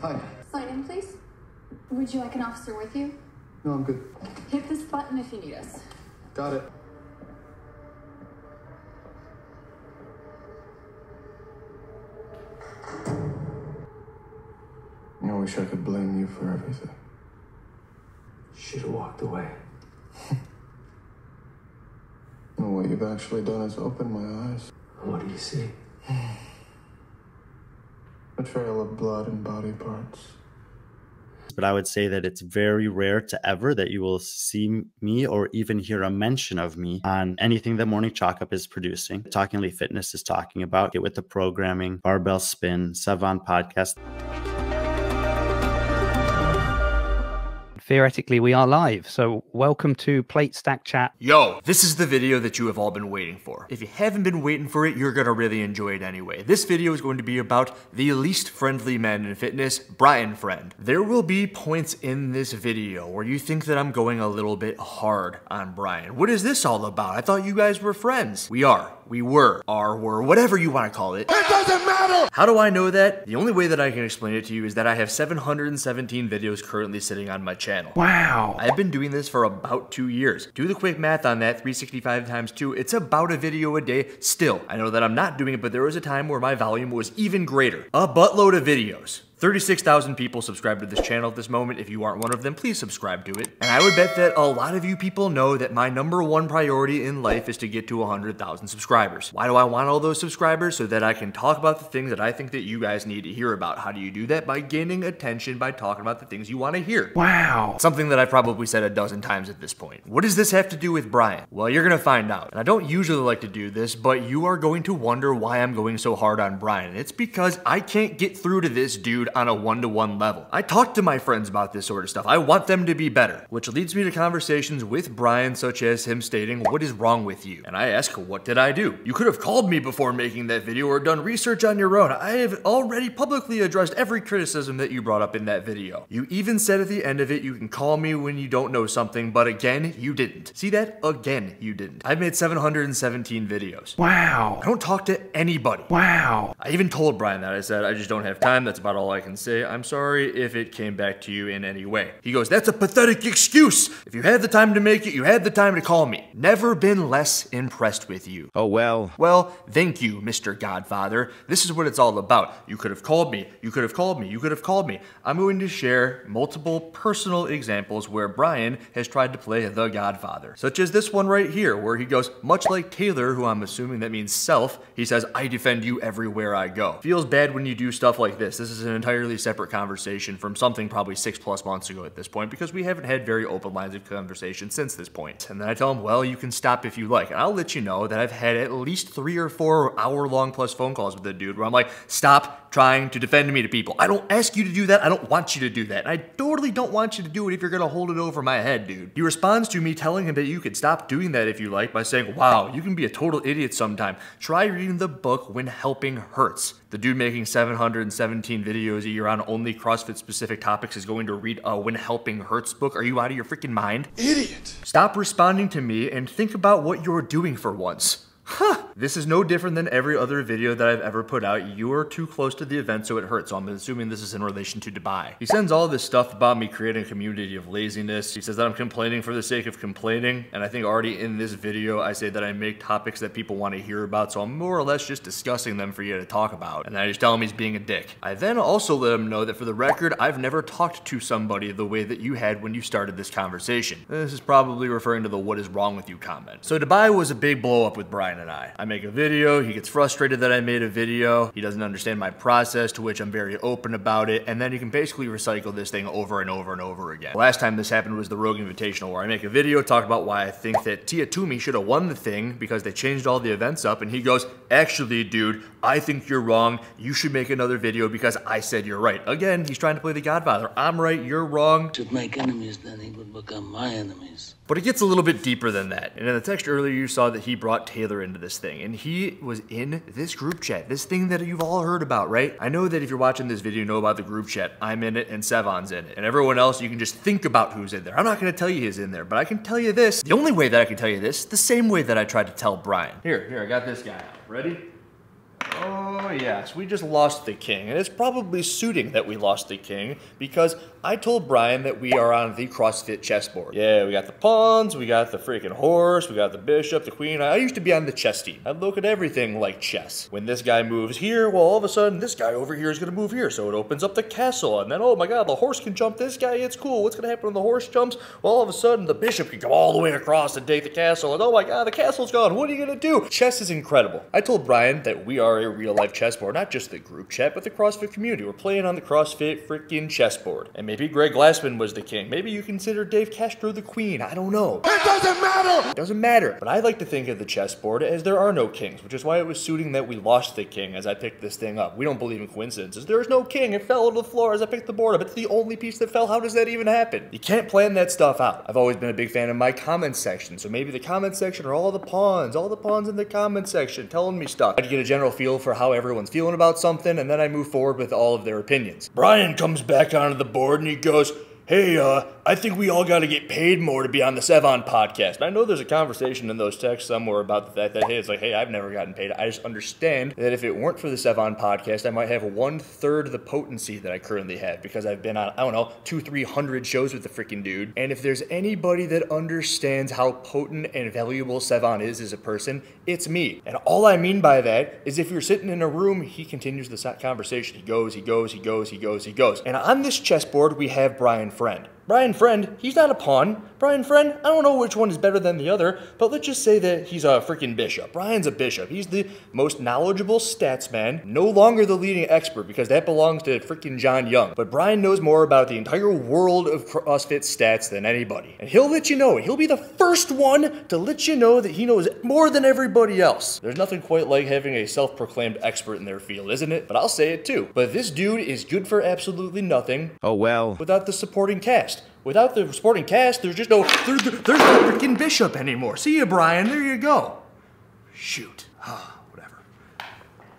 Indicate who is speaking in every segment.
Speaker 1: Hi.
Speaker 2: Sign in, please. Would you like an officer with you?
Speaker 1: No, I'm good.
Speaker 2: Hit this button if you need us.
Speaker 1: Got it. I wish I could blame you for everything.
Speaker 3: Should have walked away.
Speaker 1: And what you've actually done is open my eyes.
Speaker 3: What do you see?
Speaker 1: A trail of blood and body parts.
Speaker 4: But I would say that it's very rare to ever that you will see me or even hear a mention of me on anything that Morning Chalk Up is producing. Talking Elite Fitness is talking about Get With The Programming, Barbell Spin, Sevan Podcast.
Speaker 5: Theoretically, we are live, so welcome to Plate Stack Chat.
Speaker 6: Yo, this is the video that you have all been waiting for. If you haven't been waiting for it, you're gonna really enjoy it anyway. This video is going to be about the least friendly man in fitness, Brian Friend. There will be points in this video where you think that I'm going a little bit hard on Brian. What is this all about? I thought you guys were friends. We are. We were, whatever you want to call it. It doesn't matter! How do I know that? The only way that I can explain it to you is that I have 717 videos currently sitting on my channel.
Speaker 5: Wow.
Speaker 6: I've been doing this for about 2 years. Do the quick math on that, 365 times 2, it's about a video a day still. I know that I'm not doing it, but there was a time where my volume was even greater. A buttload of videos. 36,000 people subscribe to this channel at this moment. If you aren't one of them, please subscribe to it. And I would bet that a lot of you people know that my #1 priority in life is to get to 100,000 subscribers. Why do I want all those subscribers? So that I can talk about the things that I think that you guys need to hear about. How do you do that? By gaining attention, by talking about the things you want to hear.
Speaker 5: Wow.
Speaker 6: Something that I've probably said a dozen times at this point. What does this have to do with Brian? Well, you're gonna find out. And I don't usually like to do this, but you are going to wonder why I'm going so hard on Brian. It's because I can't get through to this dude on a one-to-one level. I talk to my friends about this sort of stuff. I want them to be better, which leads me to conversations with Brian, such as him stating, "What is wrong with you?" And I ask, "What did I do?" You could have called me before making that video or done research on your own. I have already publicly addressed every criticism that you brought up in that video. You even said at the end of it, you can call me when you don't know something, but again, you didn't. See that? Again, you didn't. I've made 717 videos.
Speaker 5: Wow.
Speaker 6: I don't talk to anybody.
Speaker 5: Wow.
Speaker 6: I even told Brian that. I said, I just don't have time. That's about all I can say. I'm sorry if it came back to you in any way. He goes, "That's a pathetic excuse. If you had the time to make it, you had the time to call me." Never been less impressed with you.
Speaker 7: Oh, well.
Speaker 6: Well, thank you, Mr. Godfather. This is what it's all about. You could have called me. You could have called me. You could have called me. I'm going to share multiple personal examples where Brian has tried to play the Godfather. Such as this one right here, where he goes, much like Taylor, who I'm assuming that means self, he says, "I defend you everywhere I go." Feels bad when you do stuff like this. This is an entirely separate conversation from something probably 6+ months ago at this point, because we haven't had very open lines of conversation since this point. And then I tell him, well, you can stop if you like. And I'll let you know that I've had at least 3 or 4 hour-long plus phone calls with the dude where I'm like, stop trying to defend me to people. I don't ask you to do that. I don't want you to do that. And I totally don't want you to do it if you're gonna hold it over my head, dude. He responds to me telling him that you could stop doing that if you like by saying, wow, you can be a total idiot sometime. Try reading the book When Helping Hurts. The dude making 717 videos a year on only CrossFit specific topics is going to read a When Helping Hurts book? Are you out of your freaking mind?
Speaker 1: Idiot!
Speaker 6: Stop responding to me and think about what you're doing for once. Huh. This is no different than every other video that I've ever put out. You are too close to the event, so it hurts. So I'm assuming this is in relation to Dubai. He sends all this stuff about me creating a community of laziness. He says that I'm complaining for the sake of complaining. And I think already in this video, I say that I make topics that people want to hear about. So I'm more or less just discussing them for you to talk about. And I just tell him he's being a dick. I then also let him know that for the record, I've never talked to somebody the way that you had when you started this conversation. This is probably referring to the "what is wrong with you" comment. So Dubai was a big blow up with Brian and I. I make a video, he gets frustrated that I made a video, he doesn't understand my process, to which I'm very open about it, and then you can basically recycle this thing over and over and over again. The last time this happened was the Rogue Invitational, where I make a video, talk about why I think that Tia Toomey should have won the thing because they changed all the events up, and he goes, "Actually, dude, I think you're wrong. You should make another video because I said you're right." Again, he's trying to play the Godfather. I'm right, you're wrong.
Speaker 8: Should make enemies, then he would become my enemies.
Speaker 6: But it gets a little bit deeper than that. And in the text earlier, you saw that he brought Taylor into this thing. And he was in this group chat, this thing that you've all heard about, right? I know that if you're watching this video, you know about the group chat. I'm in it and Sevan's in it. And everyone else, you can just think about who's in there. I'm not gonna tell you who's in there, but I can tell you this. The only way that I can tell you this, the same way that I tried to tell Brian. Here, I got this guy out. Ready? Oh yes, we just lost the king, and it's probably suiting that we lost the king because I told Brian that we are on the CrossFit chessboard. Yeah, we got the pawns, we got the freaking horse, we got the bishop, the queen. I used to be on the chess team. I'd look at everything like chess. When this guy moves here, well, all of a sudden this guy over here is gonna move here, so it opens up the castle, and then oh my god, the horse can jump this guy. It's cool. What's gonna happen when the horse jumps? Well, all of a sudden the bishop can come all the way across and take the castle, and oh my god, the castle's gone. What are you gonna do? Chess is incredible. I told Brian that we are a real life chessboard, not just the group chat, but the CrossFit community. We're playing on the CrossFit freaking chessboard. And maybe Greg Glassman was the king. Maybe you consider Dave Castro the queen. I don't know. It doesn't matter! It doesn't matter. But I like to think of the chessboard as there are no kings, which is why it was suiting that we lost the king as I picked this thing up. We don't believe in coincidences. There is no king. It fell to the floor as I picked the board up. It's the only piece that fell. How does that even happen? You can't plan that stuff out. I've always been a big fan of my comment section, so maybe the comment section are all the pawns in the comment section telling me stuff. I get a general feel for how everyone's feeling about something, and then I move forward with all of their opinions. Brian comes back onto the board and he goes, hey, I think we all got to get paid more to be on the Sevon podcast. I know there's a conversation in those texts somewhere about the fact that, hey, it's like, hey, I've never gotten paid. I just understand that if it weren't for the Sevon podcast, I might have 1/3 of the potency that I currently have because I've been on, I don't know, 200-300 shows with the freaking dude. And if there's anybody that understands how potent and valuable Sevon is as a person, it's me. And all I mean by that is if you're sitting in a room, he continues the conversation. He goes. And on this chessboard, we have Brian Friend. Brian Friend, he's not a pawn. Brian Friend, I don't know which one is better than the other, but let's just say that he's a freaking bishop. Brian's a bishop. He's the most knowledgeable stats man, no longer the leading expert because that belongs to freaking John Young. But Brian knows more about the entire world of CrossFit stats than anybody. And he'll let you know it. He'll be the first one to let you know that he knows more than everybody else. There's nothing quite like having a self-proclaimed expert in their field, isn't it? But I'll say it too. But this dude is good for absolutely nothing.
Speaker 5: Oh well.
Speaker 6: Without the supporting cast. Without the supporting cast, there's just no freaking bishop anymore. See ya, Brian. There you go. Shoot. Whatever.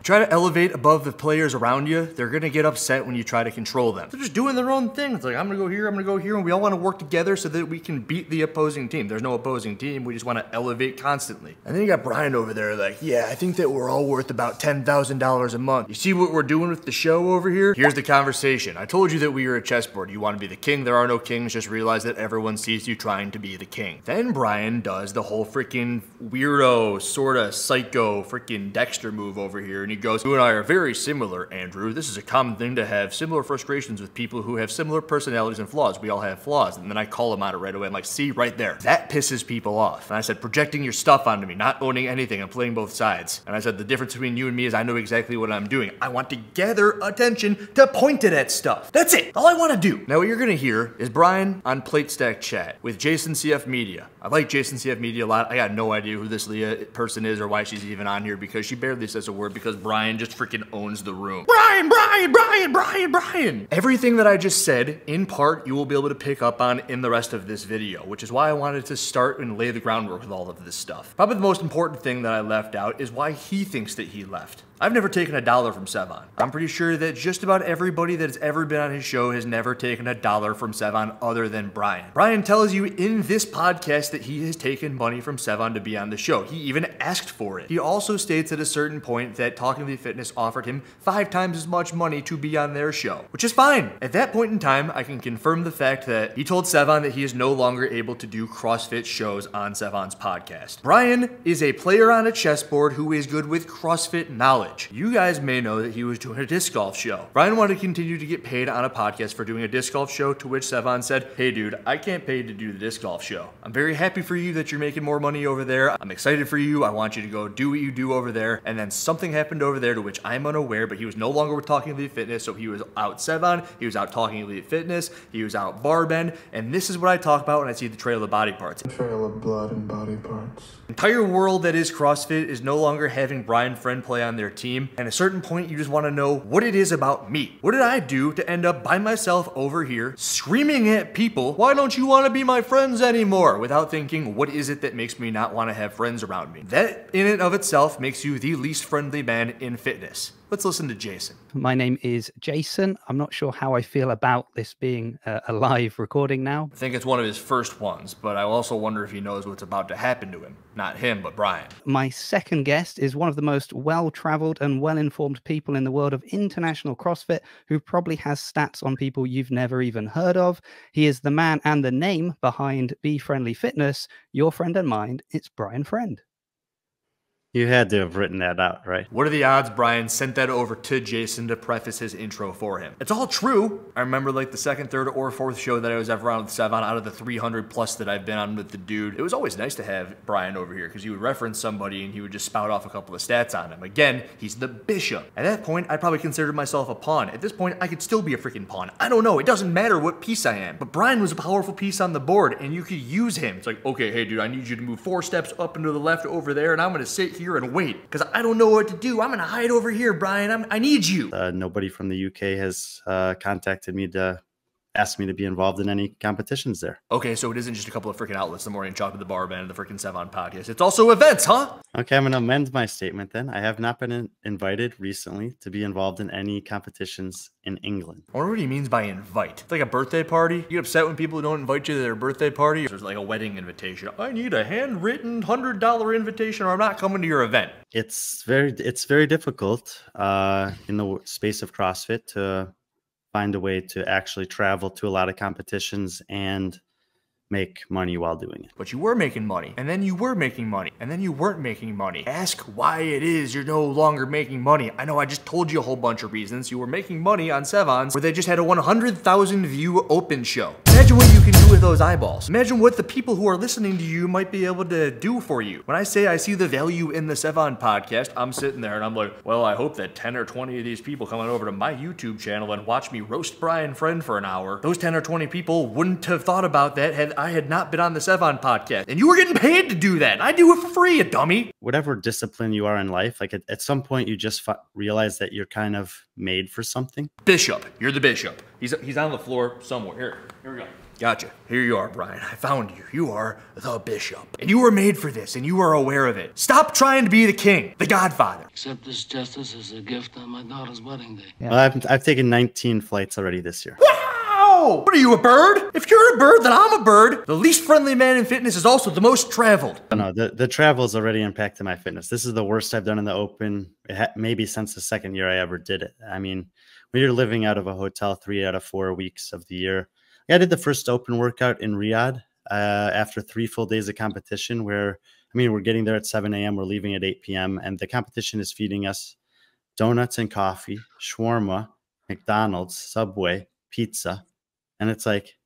Speaker 6: Try to elevate above the players around you, they're gonna get upset when you try to control them. They're just doing their own thing. It's like, I'm gonna go here, and we all wanna work together so that we can beat the opposing team. There's no opposing team, we just wanna elevate constantly. And then you got Brian over there like, yeah, I think that we're all worth about $10,000 a month. You see what we're doing with the show over here? Here's the conversation. I told you that we were a chessboard. You wanna be the king, there are no kings, just realize that everyone sees you trying to be the king. Then Brian does the whole freaking weirdo, sorta psycho freaking Dexter move over here, and he goes, you and I are very similar, Andrew. This is a common thing to have similar frustrations with people who have similar personalities and flaws. We all have flaws. And then I call him out right away. I'm like, see, right there. That pisses people off. And I said, projecting your stuff onto me, not owning anything and playing both sides. And I said, the difference between you and me is I know exactly what I'm doing. I want to gather attention to point it at stuff. That's it. All I want to do. Now what you're going to hear is Brian on Plate Stack Chat with Jason CF Media. I like Jason CF Media a lot. I got no idea who this Leah person is or why she's even on here because she barely says a word because Brian just freaking owns the room. Brian! Everything that I just said, in part, you will be able to pick up on in the rest of this video, which is why I wanted to start and lay the groundwork with all of this stuff. Probably the most important thing that I left out is why he thinks that he left. I've never taken $1 from Sevon. I'm pretty sure that just about everybody that's ever been on his show has never taken $1 from Sevon other than Brian. Brian tells you in this podcast that he has taken money from Sevon to be on the show. He even asked for it. He also states at a certain point that Talking Elite Fitness offered him 5 times as much money to be on their show, which is fine. At that point in time, I can confirm the fact that he told Sevon that he is no longer able to do CrossFit shows on Sevon's podcast. Brian is a player on a chessboard who is good with CrossFit knowledge. You guys may know that he was doing a disc golf show. Brian wanted to continue to get paid on a podcast for doing a disc golf show, to which Sevon said, hey dude, I can't pay to do the disc golf show. I'm very happy for you that you're making more money over there. I'm excited for you. I want you to go do what you do over there. And then something happened over there to which I'm unaware, but he was no longer with Talking Elite Fitness, so he was out Sevon, he was out Talking Elite Fitness, he was out Barbend, and this is what I talk about when I see the trail of body parts.
Speaker 1: A trail of blood and body parts.
Speaker 6: The entire world that is CrossFit is no longer having Brian Friend play on their team, and at a certain point you just want to know what it is about me. What did I do to end up by myself over here screaming at people, why don't you want to be my friends anymore, without thinking, what is it that makes me not want to have friends around me? That in and of itself makes you the least friendly man man in fitness. Let's listen to Jason.
Speaker 5: My name is Jason. I'm not sure how I feel about this being a live recording now.
Speaker 6: I think it's one of his first ones, but I also wonder if he knows what's about to happen to him. Not him, but Brian.
Speaker 5: My second guest is one of the most well-traveled and well-informed people in the world of international CrossFit, who probably has stats on people you've never even heard of. He is the man and the name behind Be Friendly Fitness. Your friend and mine, it's Brian Friend.
Speaker 4: You had to have written that out, right?
Speaker 6: What are the odds Brian sent that over to Jason to preface his intro for him? It's all true. I remember like the second, third, or fourth show that I was ever on with Sevon out of the 300 plus that I've been on with the dude. It was always nice to have Brian over here because he would reference somebody and he would just spout off a couple of stats on him. Again, he's the bishop. At that point, I probably considered myself a pawn. At this point, I could still be a freaking pawn. I don't know. It doesn't matter what piece I am. But Brian was a powerful piece on the board and you could use him. It's like, okay, hey dude, I need you to move 4 steps up and to the left over there and I'm going to sit here and wait because I don't know what to do. I'm going to hide over here, Brian. I need you.
Speaker 4: Nobody from the UK has contacted me to ask me to be involved in any competitions there.
Speaker 6: Okay, so it isn't just a couple of freaking outlets, the Morning Chalk with the Bar Band and the freaking Sevon podcast. It's also events, huh?
Speaker 4: Okay, I'm going to amend my statement then. I have not been invited recently to be involved in any competitions in England.
Speaker 6: I wonder what he means by invite. It's like a birthday party. You get upset when people don't invite you to their birthday party? There's like a wedding invitation. I need a handwritten $100 invitation or I'm not coming to your event.
Speaker 4: It's very difficult in the space of CrossFit to find a way to actually travel to a lot of competitions and make money while doing it.
Speaker 6: But you were making money, and then you were making money, and then you weren't making money. Ask why it is you're no longer making money. I know I just told you a whole bunch of reasons. You were making money on Sevon's where they just had a 100,000 view open show. Imagine what you can do with those eyeballs. Imagine what the people who are listening to you might be able to do for you. When I say I see the value in the Sevon podcast, I'm sitting there and I'm like, well, I hope that 10 or 20 of these people coming over to my YouTube channel and watch me roast Brian Friend for an hour, those 10 or 20 people wouldn't have thought about that had I had not been on the Sevon podcast. And you were getting paid to do that. I do it for free, you dummy.
Speaker 4: Whatever discipline you are in life, like at some point you just realize that you're kind of made for something.
Speaker 6: Bishop, you're the bishop. He's on the floor somewhere. Here we go. Gotcha. Here you are, Brian. I found you. You are the bishop. And you were made for this, and you are aware of it. Stop trying to be the king, the godfather.
Speaker 8: Accept this justice as a gift on my daughter's wedding day.
Speaker 5: Yeah.
Speaker 4: Well, I've taken 19 flights already this year.
Speaker 6: Wow! What are you, a bird? If you're a bird, then I'm a bird. The least friendly man in fitness is also the most traveled.
Speaker 4: No, the travel has already impacted my fitness. This is the worst I've done in the open, maybe since the second year I ever did it. I mean, when you're living out of a hotel 3 out of 4 weeks of the year, I did the first open workout in Riyadh after 3 full days of competition where, I mean, we're getting there at 7 a.m., we're leaving at 8 p.m., and the competition is feeding us donuts and coffee, shawarma, McDonald's, Subway, pizza. And it's like,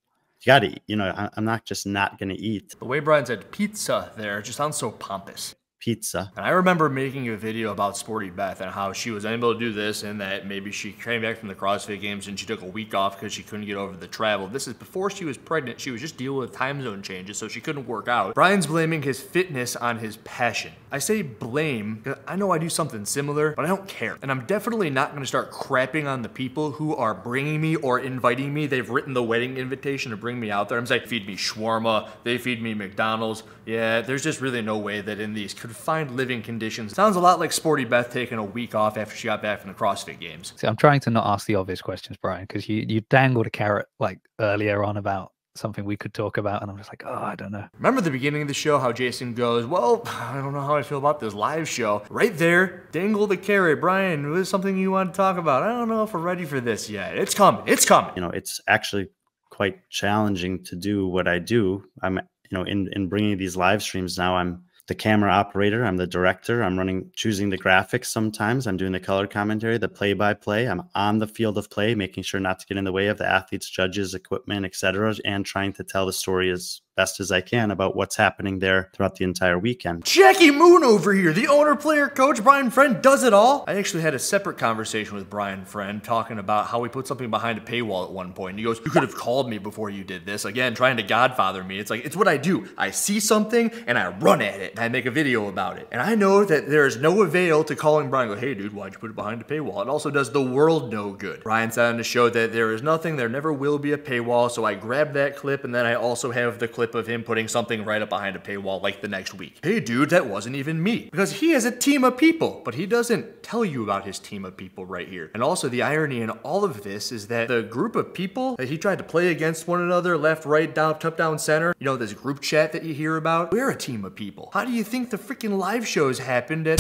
Speaker 4: you got to eat. You know, I'm not just not going to eat.
Speaker 6: The way Brian said pizza there just sounds so pompous.
Speaker 4: Pizza.
Speaker 6: And I remember making a video about Sporty Beth and how she was unable to do this and that maybe she came back from the CrossFit Games and she took a week off because she couldn't get over the travel. This is before she was pregnant. She was just dealing with time zone changes, so she couldn't work out. Brian's blaming his fitness on his passion. I say blame because I know I do something similar, but I don't care. And I'm definitely not going to start crapping on the people who are bringing me or inviting me. They've written the wedding invitation to bring me out there. I'm saying, feed me shawarma. They feed me McDonald's. Yeah, there's just really no way that in these confined living conditions. Sounds a lot like Sporty Beth taking a week off after she got back from the CrossFit Games.
Speaker 5: See, I'm trying to not ask the obvious questions, Brian, because you dangled a carrot like earlier on about something we could talk about, and I'm just like, oh, I don't know.
Speaker 6: Remember the beginning of the show, how Jason goes, well, I don't know how I feel about this live show. Right there, dangle the carrot. Brian, was something you want to talk about? I don't know if we're ready for this yet. It's coming. It's coming.
Speaker 4: You know, it's actually quite challenging to do what I do. I'm, you know, in bringing these live streams now, I'm the camera operator, I'm the director, I'm choosing the graphics sometimes, I'm doing the color commentary, the play-by-play, I'm on the field of play, making sure not to get in the way of the athletes, judges, equipment, etc., and trying to tell the story as best as I can about what's happening there throughout the entire weekend.
Speaker 6: Jackie Moon over here, the owner, player, coach, Brian Friend does it all. I actually had a separate conversation with Brian Friend talking about how we put something behind a paywall at one point. And he goes, you could have called me before you did this. Again, trying to godfather me. It's like, it's what I do. I see something and I run at it and I make a video about it. And I know that there is no avail to calling Brian and go, hey dude, why'd you put it behind a paywall? It also does the world no good. Brian said on the show that there is nothing, there never will be a paywall. So I grabbed that clip and then I also have the clip clip of him putting something right up behind a paywall like the next week. Hey dude, that wasn't even me. Because he has a team of people, but he doesn't tell you about his team of people right here. And also the irony in all of this is that the group of people that he tried to play against one another, left, right, down, top, down, center, you know, this group chat that you hear about, we're a team of people. How do you think the freaking live shows happened at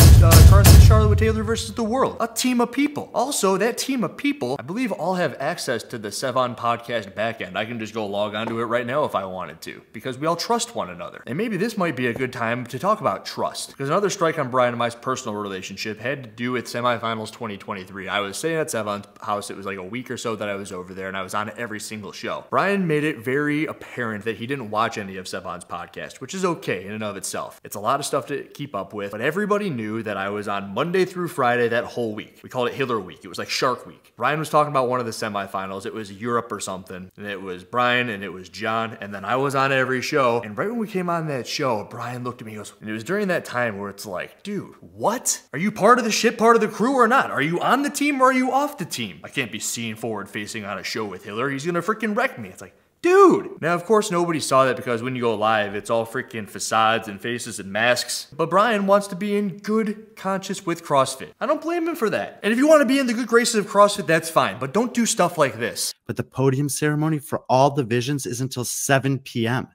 Speaker 6: Carson Charlotte with Taylor versus the World? A team of people. Also, that team of people, I believe all have access to the Sevon podcast backend. I can just go log onto it right now if I wanted to, because we all trust one another. And maybe this might be a good time to talk about trust, because another strike on Brian and my personal relationship had to do with semifinals 2023. I was staying at Sevon's house. It was like a week or so that I was over there, and I was on every single show. Brian made it very apparent that he didn't watch any of Sevon's podcast, which is okay in and of itself. It's a lot of stuff to keep up with, but everybody knew that I was on Monday through Friday that whole week. We called it Hiller Week. It was like Shark Week. Brian was talking about one of the semifinals. It was Europe or something, and it was Brian and it was John, and then I was on every show. And right when we came on that show, Brian looked at me and goes, and it was during that time where it's like, dude, what? Are you part of the ship, part of the crew or not? Are you on the team or are you off the team? I can't be seen forward facing on a show with Hiller. He's gonna freaking wreck me. It's like, dude! Now, of course, nobody saw that because when you go live, it's all freaking facades and faces and masks. But Brian wants to be in good conscience with CrossFit. I don't blame him for that. And if you want to be in the good graces of CrossFit, that's fine. But don't do stuff like this.
Speaker 4: But the podium ceremony for all divisions is until 7 p.m.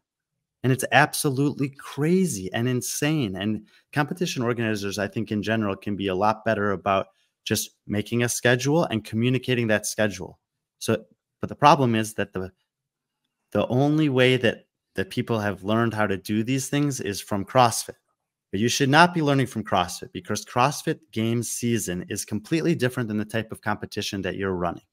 Speaker 4: And it's absolutely crazy and insane. And competition organizers, I think in general, can be a lot better about just making a schedule and communicating that schedule. So, but the problem is that the only way that people have learned how to do these things is from CrossFit. But you should not be learning from CrossFit, because CrossFit Games season is completely different than the type of competition that you're running.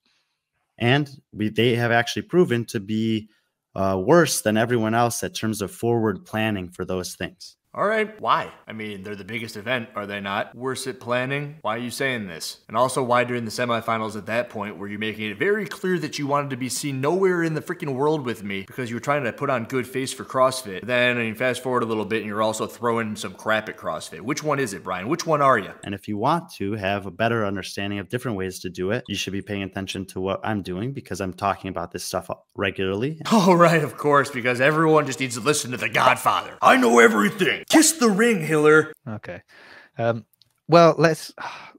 Speaker 4: And they have actually proven to be worse than everyone else in terms of forward planning for those things.
Speaker 6: All right, why? I mean, they're the biggest event, are they not? Worse at planning? Why are you saying this? And also, why during the semifinals at that point were you making it very clear that you wanted to be seen nowhere in the freaking world with me because you were trying to put on good face for CrossFit? Then, I mean, fast forward a little bit and you're also throwing some crap at CrossFit. Which one is it, Brian? Which one are you?
Speaker 4: And if you want to have a better understanding of different ways to do it, you should be paying attention to what I'm doing, because I'm talking about this stuff regularly.
Speaker 6: Oh, right, of course, because everyone just needs to listen to The Godfather. I know everything. Kiss the ring, Hiller.
Speaker 5: Okay. Well, let's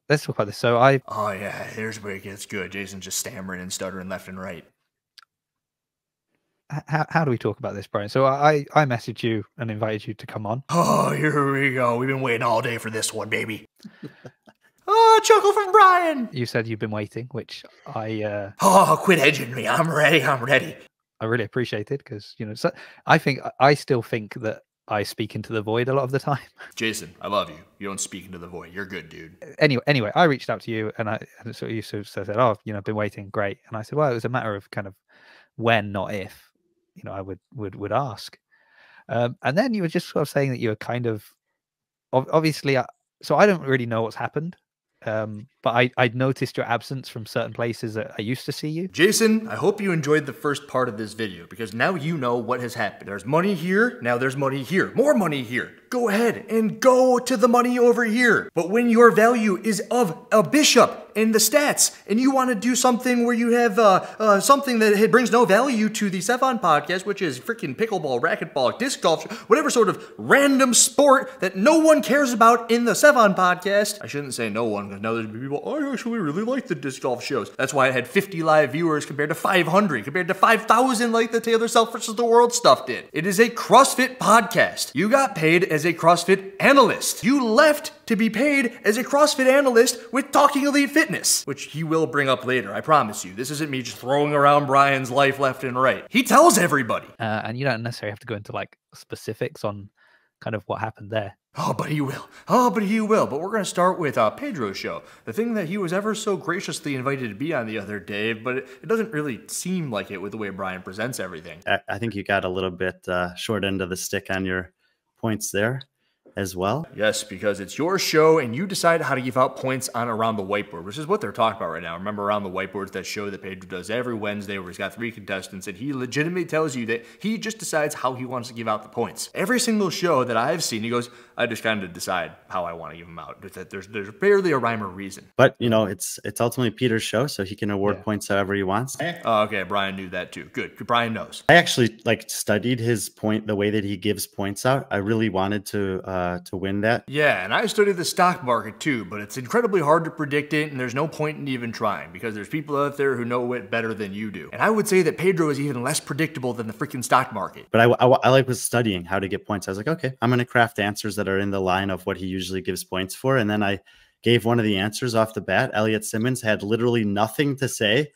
Speaker 5: talk about this. So
Speaker 6: Oh yeah, here's where it gets good. Jason's just stammering and stuttering left and right.
Speaker 5: How do we talk about this, Brian? So I messaged you and invited you to come on.
Speaker 6: Oh, here we go. We've been waiting all day for this one, baby. Oh, chuckle from Brian.
Speaker 5: You said you've been waiting, which
Speaker 6: Oh, quit hedging me. I'm ready. I'm ready.
Speaker 5: I really appreciated, because, you know, so I still think that I speak into the void a lot of the time.
Speaker 6: Jason, I love you. You don't speak into the void. You're good, dude.
Speaker 5: Anyway, I reached out to you and so you sort of said, oh, you know, I've been waiting. Great. And I said, well, it was a matter of kind of when, not if, you know, I would ask. And then you were just sort of saying that you were kind of, obviously, so I don't really know what's happened. But I'd noticed your absence from certain places that I used to see you.
Speaker 6: Jason, I hope you enjoyed the first part of this video, because now you know what has happened. There's money here, now there's money here. More money here. Go ahead and go to the money over here. But when your value is of a bishop in the stats, and you want to do something where you have something that brings no value to the Sevon podcast, which is freaking pickleball, racquetball, disc golf, whatever sort of random sport that no one cares about in the Sevon podcast. I shouldn't say no one, because now there's people, I actually really like the disc golf shows. That's why it had 50 live viewers compared to 500, compared to 5,000 like the Taylor Self versus the World stuff did. It is a CrossFit podcast. You got paid as a CrossFit analyst. You left to be paid as a CrossFit analyst with Talking Elite Fitness, which he will bring up later, I promise you. This isn't me just throwing around Brian's life left and right. He tells everybody.
Speaker 5: And you don't necessarily have to go into like specifics on kind of what happened there.
Speaker 6: Oh, but he will. Oh, but he will. But we're going to start with Pedro's show. The thing that he was ever so graciously invited to be on the other day, but it doesn't really seem like it with the way Brian presents everything.
Speaker 4: I think you got a little bit short end of the stick on your points there. as well?
Speaker 6: Yes, because it's your show and you decide how to give out points on Around the Whiteboard, which is what they're talking about right now. Remember Around the Whiteboard is that show that Pedro does every Wednesday where he's got 3 contestants and he legitimately tells you that he just decides how he wants to give out the points. Every single show that I've seen, he goes, I just kind of decide how I want to give them out. There's barely a rhyme or reason.
Speaker 4: But, you know, it's ultimately Peter's show, so he can award points however he wants.
Speaker 6: Oh, okay, Brian knew that too. Good, Brian knows.
Speaker 4: I actually studied his point, the way that he gives points out. I really wanted to win that.
Speaker 6: Yeah, and I studied the stock market too, but it's incredibly hard to predict it, and there's no point in even trying because there's people out there who know it better than you do. And I would say that Pedro is even less predictable than the freaking stock market.
Speaker 4: But I was studying how to get points. I was like, okay, I'm going to craft answers that are in the line of what he usually gives points for. And then I gave one of the answers off the bat. Elliot Simmons had literally nothing to say.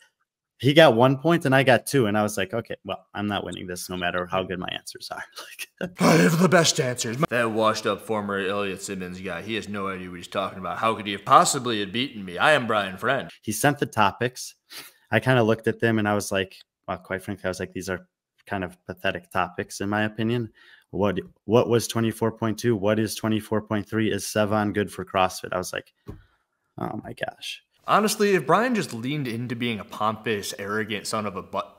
Speaker 4: He got 1 point and I got 2. And I was like, okay, well, I'm not winning this no matter how good my answers are.
Speaker 6: I have the best answers. That washed up former Elliot Simmons guy, he has no idea what he's talking about. How could he have possibly had beaten me? I am Brian Friend.
Speaker 4: He sent the topics. I kind of looked at them and I was like, well, quite frankly, I was like, these are kind of pathetic topics in my opinion. What was 24.2? What is 24.3? Is Sevan good for CrossFit? I was like, oh my gosh.
Speaker 6: Honestly, if Brian just leaned into being a pompous, arrogant son of a butt.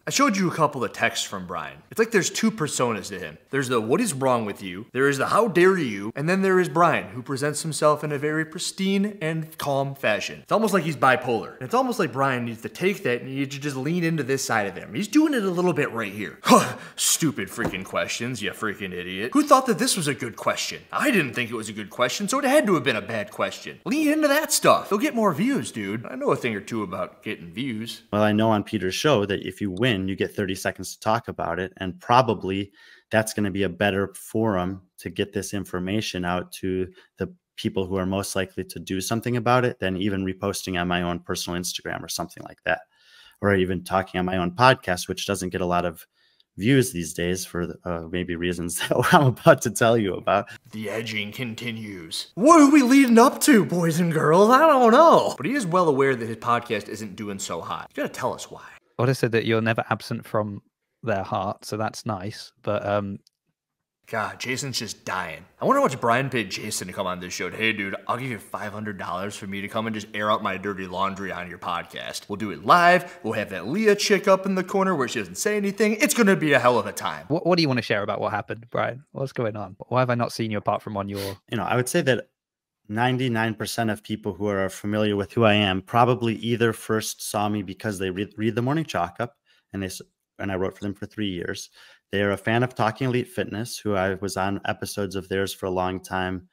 Speaker 6: I showed you a couple of texts from Brian. It's like there's 2 personas to him. There's the what is wrong with you, there is the how dare you, and then there is Brian, who presents himself in a very pristine and calm fashion. It's almost like he's bipolar. And it's almost like Brian needs to take that and he needs to just lean into this side of him. He's doing it a little bit right here. Stupid freaking questions, you freaking idiot. Who thought that this was a good question? I didn't think it was a good question, so it had to have been a bad question. Lean into that stuff. You'll get more views, dude. I know a thing or two about getting views.
Speaker 4: Well, I know on Peter's show that if you win, you get 30 seconds to talk about it. And probably that's going to be a better forum to get this information out to the people who are most likely to do something about it than even reposting on my own personal Instagram or something like that. Or even talking on my own podcast, which doesn't get a lot of views these days for maybe reasons that I'm about to tell you about.
Speaker 6: The edging continues. What are we leading up to, boys and girls? I don't know. But he is well aware that his podcast isn't doing so hot. You gotta tell us why.
Speaker 5: Oda said that you're never absent from their heart, so that's nice. But
Speaker 6: God, Jason's just dying. I wonder how much Brian paid Jason to come on this show. Hey, dude, I'll give you $500 for me to come and just air out my dirty laundry on your podcast. We'll do it live. We'll have that Leah chick up in the corner where she doesn't say anything. It's going to be a hell of a time.
Speaker 5: What do you want to share about what happened, Brian? What's going on? Why have I not seen you apart from on your...
Speaker 4: You know, I would say that 99% of people who are familiar with who I am probably either first saw me because they read the Morning Chalk Up, and I wrote for them for 3 years. They are a fan of Talking Elite Fitness, who I was on episodes of theirs for a long time.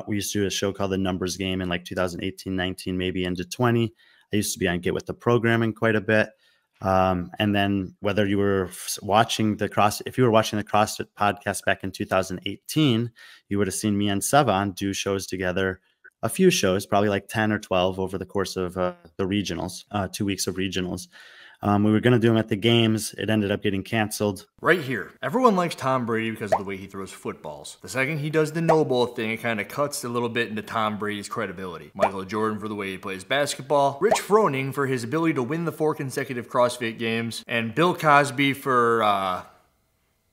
Speaker 4: We used to do a show called The Numbers Game in like 2018, 19, maybe into 20. I used to be on Get With the Programming quite a bit. And then whether you were watching if you were watching the CrossFit podcast back in 2018, you would have seen me and Sevan do shows together, a few shows, probably like 10 or 12 over the course of the regionals, 2 weeks of regionals. We were going to do them at the games. It ended up getting canceled.
Speaker 6: Right here. Everyone likes Tom Brady because of the way he throws footballs. The second he does the no ball thing, it kind of cuts a little bit into Tom Brady's credibility. Michael Jordan for the way he plays basketball. Rich Froning for his ability to win the 4 consecutive CrossFit games. And Bill Cosby for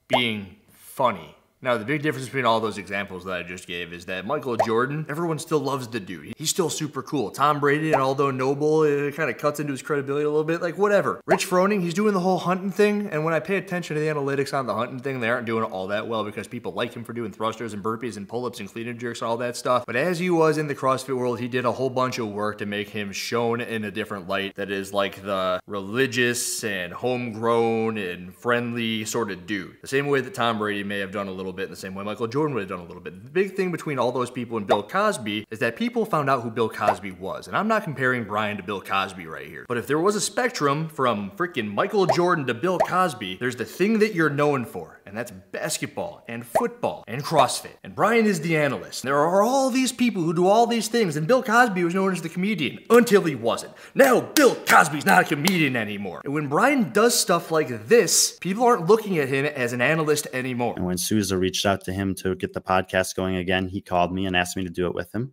Speaker 6: being funny. Now, the big difference between all those examples that I just gave is that Michael Jordan, everyone still loves the dude. He's still super cool. Tom Brady, and although noble, it kind of cuts into his credibility a little bit, like whatever. Rich Froning, he's doing the whole hunting thing, and when I pay attention to the analytics on the hunting thing, they aren't doing it all that well because people like him for doing thrusters and burpees and pull-ups and clean and jerks and all that stuff. But as he was in the CrossFit world, he did a whole bunch of work to make him shown in a different light that is like the religious and homegrown and friendly sort of dude. The same way that Tom Brady may have done a little bit, in the same way Michael Jordan would have done a little bit. The big thing between all those people and Bill Cosby is that people found out who Bill Cosby was. And I'm not comparing Brian to Bill Cosby right here. But if there was a spectrum from freaking Michael Jordan to Bill Cosby, there's the thing that you're known for. And that's basketball and football and CrossFit. And Brian is the analyst. There are all these people who do all these things. And Bill Cosby was known as the comedian until he wasn't. Now Bill Cosby's not a comedian anymore. And when Brian does stuff like this, people aren't looking at him as an analyst anymore.
Speaker 4: And when Souza reached out to him to get the podcast going again, he called me and asked me to do it with him.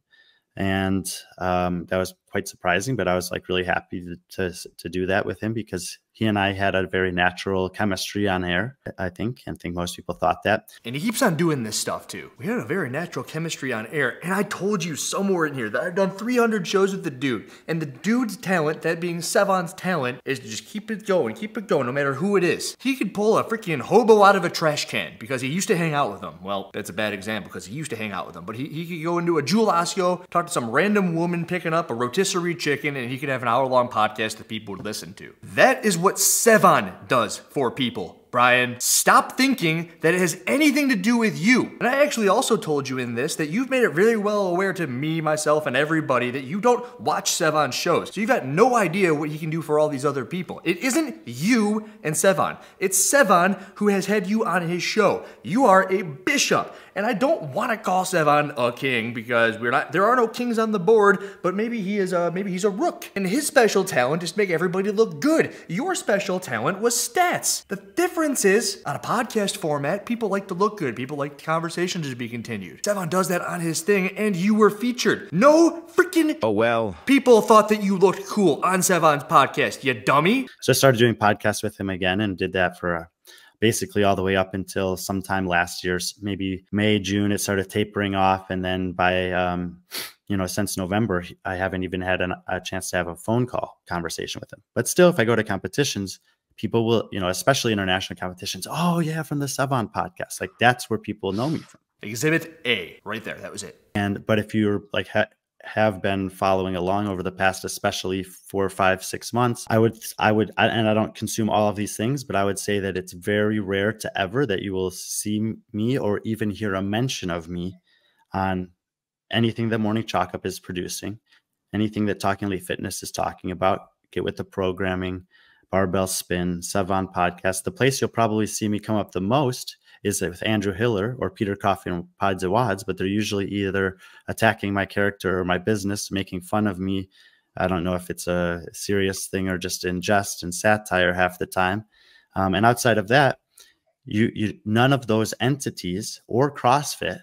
Speaker 4: And that was quite surprising, but I was like really happy to do that with him because he and I had a very natural chemistry on air, I think, and I think most people thought that.
Speaker 6: And he keeps on doing this stuff too. We had a very natural chemistry on air, and I told you somewhere in here that I've done 300 shows with the dude, and the dude's talent, that being Sevon's talent, is to just keep it going, no matter who it is. He could pull a freaking hobo out of a trash can because he used to hang out with them. Well, that's a bad example because he used to hang out with them, but he could go into a Jewel Osco, talk to some random woman picking up a rotisserie chicken, and he could have an hour-long podcast that people would listen to. That is what Sevon does for people. Brian, stop thinking that it has anything to do with you. And I actually also told you in this that you've made it really well aware to me, myself, and everybody that you don't watch Sevon's shows. So you've got no idea what he can do for all these other people. It isn't you and Sevon. It's Sevon who has had you on his show. You are a bishop. And I don't want to call Sevon a king because there are no kings on the board, but maybe he's a rook. And his special talent is to make everybody look good. Your special talent was stats. The difference is, on a podcast format, people like to look good. People like the conversations to be continued. Sevon does that on his thing, and you were featured. No freaking people thought that you looked cool on Sevon's podcast, you dummy.
Speaker 4: So I started doing podcasts with him again and did that for basically all the way up until sometime last year, maybe May, June, it started tapering off. And then by, since November, I haven't even had a chance to have a phone call conversation with him. But still, if I go to competitions, people will, especially international competitions, oh yeah, from the Sevon podcast. Like that's where people know me from.
Speaker 6: Exhibit A, right there, that was it.
Speaker 4: But if you're like, have been following along over the past, especially 4, 5, 6 months, I would, and I don't consume all of these things, but I would say that it's very rare to ever that you will see me or even hear a mention of me on anything that Morning Chalk Up is producing, anything that Talking Elite Fitness is talking about, Get With the Programming, Barbell Spin, Sevon Podcast. The place you'll probably see me come up the most is with Andrew Hiller or Peter Coffey and Pods and Wads, but they're usually either attacking my character or my business, making fun of me. I don't know if it's a serious thing or just in jest and satire half the time. And outside of that, none of those entities or CrossFit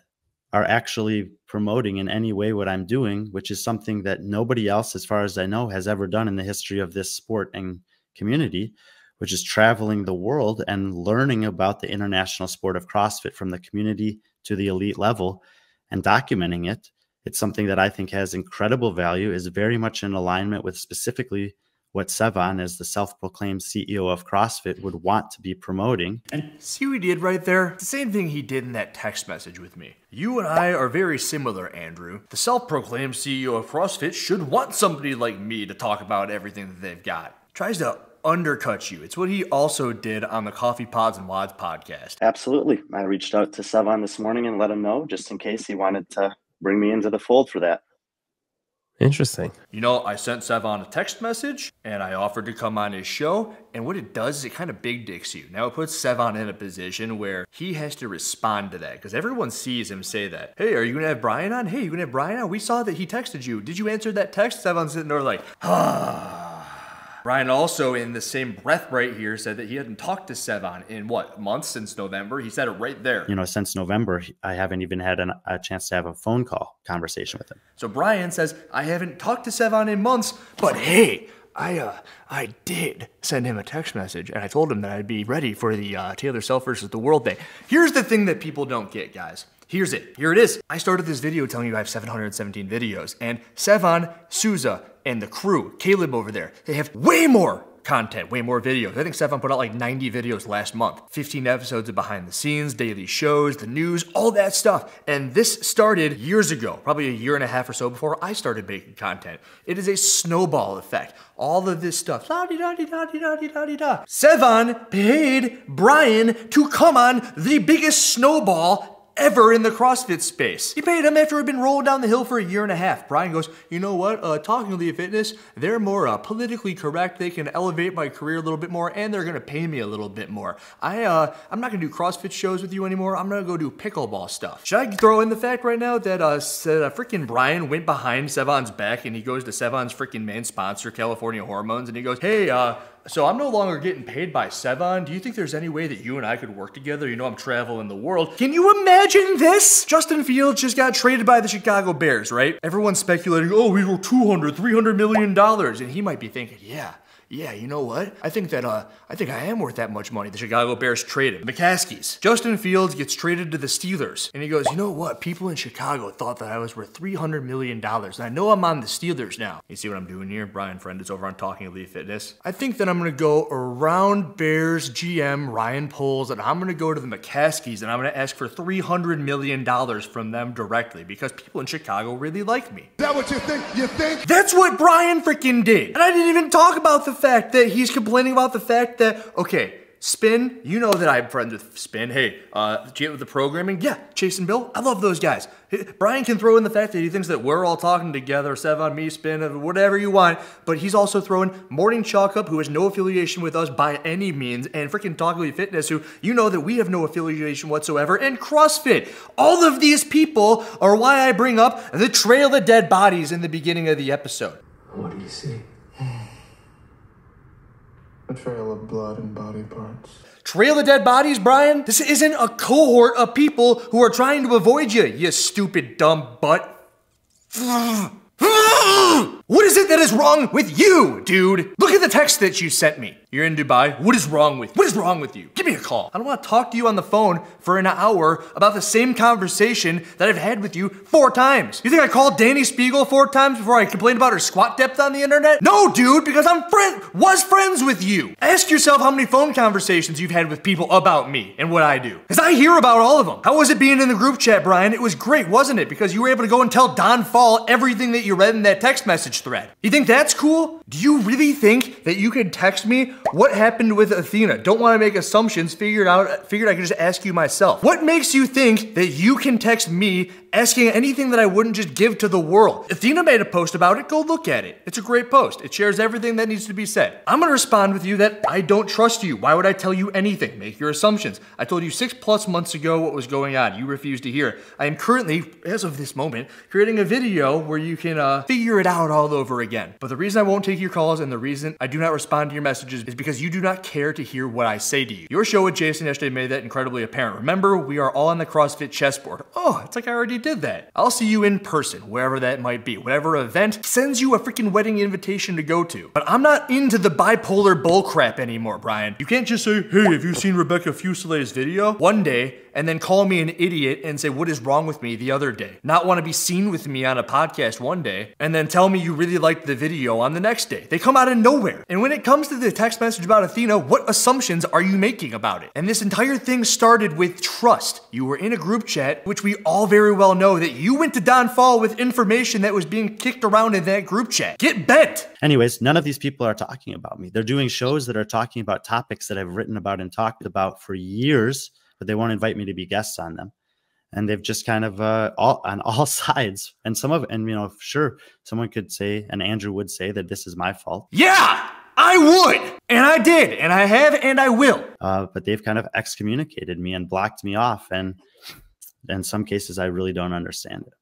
Speaker 4: are actually promoting in any way what I'm doing, which is something that nobody else, as far as I know, has ever done in the history of this sport and community, which is traveling the world and learning about the international sport of CrossFit from the community to the elite level and documenting it. It's something that I think has incredible value, is very much in alignment with specifically what Sevon, as the self-proclaimed CEO of CrossFit, would want to be promoting.
Speaker 6: And see what he did right there? It's the same thing he did in that text message with me. You and I are very similar, Andrew. The self-proclaimed CEO of CrossFit should want somebody like me to talk about everything that they've got. Tries to undercut you. It's what he also did on the Coffee Pods and Wads podcast.
Speaker 4: Absolutely. I reached out to Sevon this morning and let him know just in case he wanted to bring me into the fold for that.
Speaker 7: Interesting.
Speaker 6: I sent Sevon a text message and I offered to come on his show. And what it does is it kind of big dicks you. Now it puts Sevon in a position where he has to respond to that because everyone sees him say that. Hey, are you going to have Brian on? Hey, you going to have Brian on? We saw that he texted you. Did you answer that text? Sevon's sitting there like, Brian also, in the same breath right here, said that he hadn't talked to Sevon in months since November. He said it right there.
Speaker 4: Since November, I haven't even had a chance to have a phone call conversation with him.
Speaker 6: So Brian says, I haven't talked to Sevon in months, but hey, I did send him a text message and I told him that I'd be ready for the Taylor Self versus the World Day. Here's the thing that people don't get, guys. Here it is. I started this video telling you I have 717 videos, and Sevon, Souza, and the crew, Caleb over there, they have way more content, way more videos. I think Sevon put out like 90 videos last month. 15 episodes of behind the scenes, daily shows, the news, all that stuff. And this started years ago, probably a year and a half or so before I started making content. It is a snowball effect. All of this stuff. La-di-da-di-da-di-da-di-da-di-da. Sevon paid Brian to come on the biggest snowball ever in the CrossFit space. He paid him after he'd been rolling down the hill for a year and a half. Brian goes, you know what, Talking Elite Fitness, they're more politically correct. They can elevate my career a little bit more, and they're gonna pay me a little bit more. I'm not gonna do CrossFit shows with you anymore. I'm gonna go do pickleball stuff. Should I throw in the fact right now that freaking Brian went behind Sevon's back and he goes to Sevon's freaking main sponsor, California Hormones, and he goes, hey, so I'm no longer getting paid by Sevon. Do you think there's any way that you and I could work together? I'm traveling the world. Can you imagine this? Justin Fields just got traded by the Chicago Bears, right? Everyone's speculating, oh, we were $200, $300 million. And he might be thinking, yeah, yeah, you know what? I think I am worth that much money. The Chicago Bears trade him. McCaskies. Justin Fields gets traded to the Steelers. And he goes, you know what? People in Chicago thought that I was worth $300 million. And I know I'm on the Steelers now. You see what I'm doing here? Brian Friend is over on Talking Elite Fitness. I think that I'm going to go around Bears GM Ryan Poles, and I'm going to go to the McCaskies, and I'm going to ask for $300 million from them directly because people in Chicago really like me.
Speaker 9: Is that what you think? You think?
Speaker 6: That's what Brian freaking did. And I didn't even talk about the fact that he's complaining about the fact that, okay, Spin, you know that I'm friends with Spin. Hey, with the programming, yeah, Chase and Bill, I love those guys. Brian can throw in the fact that he thinks that we're all talking together, Sev on me, Spin, whatever you want, but he's also throwing Morning Chalk Up, who has no affiliation with us by any means, and freaking Talk Elite Fitness, who you know that we have no affiliation whatsoever, and CrossFit. All of these people are why I bring up the Trail of Dead Bodies in the beginning of the episode.
Speaker 3: What do you see?
Speaker 1: A trail of blood and body parts.
Speaker 6: Trail of Dead Bodies, Brian? This isn't a cohort of people who are trying to avoid you, you stupid dumb butt. What is it that is wrong with you, dude? Look at the text that you sent me. You're in Dubai. What is wrong with you? Give me a call. I don't want to talk to you on the phone for an hour about the same conversation that I've had with you 4 times. You think I called Danny Spiegel 4 times before I complained about her squat depth on the internet? No, dude, because was friends with you. Ask yourself how many phone conversations you've had with people about me and what I do. Because I hear about all of them. How was it being in the group chat, Brian? It was great, wasn't it? Because you were able to go and tell Don Fall everything that you read in that text message thread. You think that's cool? Do you really think that you could text me what happened with Athena? Don't want to make assumptions, figured I could just ask you myself. What makes you think that you can text me asking anything that I wouldn't just give to the world? Athena made a post about it, go look at it. It's a great post. It shares everything that needs to be said. I'm gonna respond with you that I don't trust you. Why would I tell you anything? Make your assumptions. I told you 6+ months ago what was going on. You refused to hear. I am currently, as of this moment, creating a video where you can figure it out all over again. But the reason I won't take your calls and the reason I do not respond to your messages is because you do not care to hear what I say to you. Your show with Jason yesterday made that incredibly apparent. Remember, we are all on the CrossFit chessboard. Oh, it's like I already did that. I'll see you in person, wherever that might be. Whatever event sends you a freaking wedding invitation to go to. But I'm not into the bipolar bullcrap anymore, Brian. You can't just say, hey, have you seen Rebecca Fusillet's video? One day, and then call me an idiot and say, what is wrong with me the other day? Not want to be seen with me on a podcast one day, and then tell me you really liked the video on the next day. They come out of nowhere. And when it comes to the text message about Athena, what assumptions are you making about it? And this entire thing started with trust. You were in a group chat, which we all very well know that you went to Don Fall with information that was being kicked around in that group chat. Get bent!
Speaker 4: Anyways, none of these people are talking about me. They're doing shows that are talking about topics that I've written about and talked about for years, but they won't invite me to be guests on them. And they've just kind of on all sides. And sure, someone could say, and Andrew would say that this is my fault.
Speaker 6: Yeah, I would. And I did, and I have, and I will.
Speaker 4: But they've kind of excommunicated me and blocked me off. And in some cases, I really don't understand it.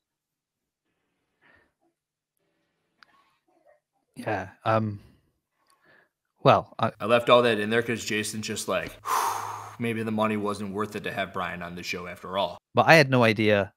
Speaker 5: Yeah. Well,
Speaker 6: I left all that in there because Jason's just like, maybe the money wasn't worth it to have Brian on the show after all.
Speaker 5: But I had no idea,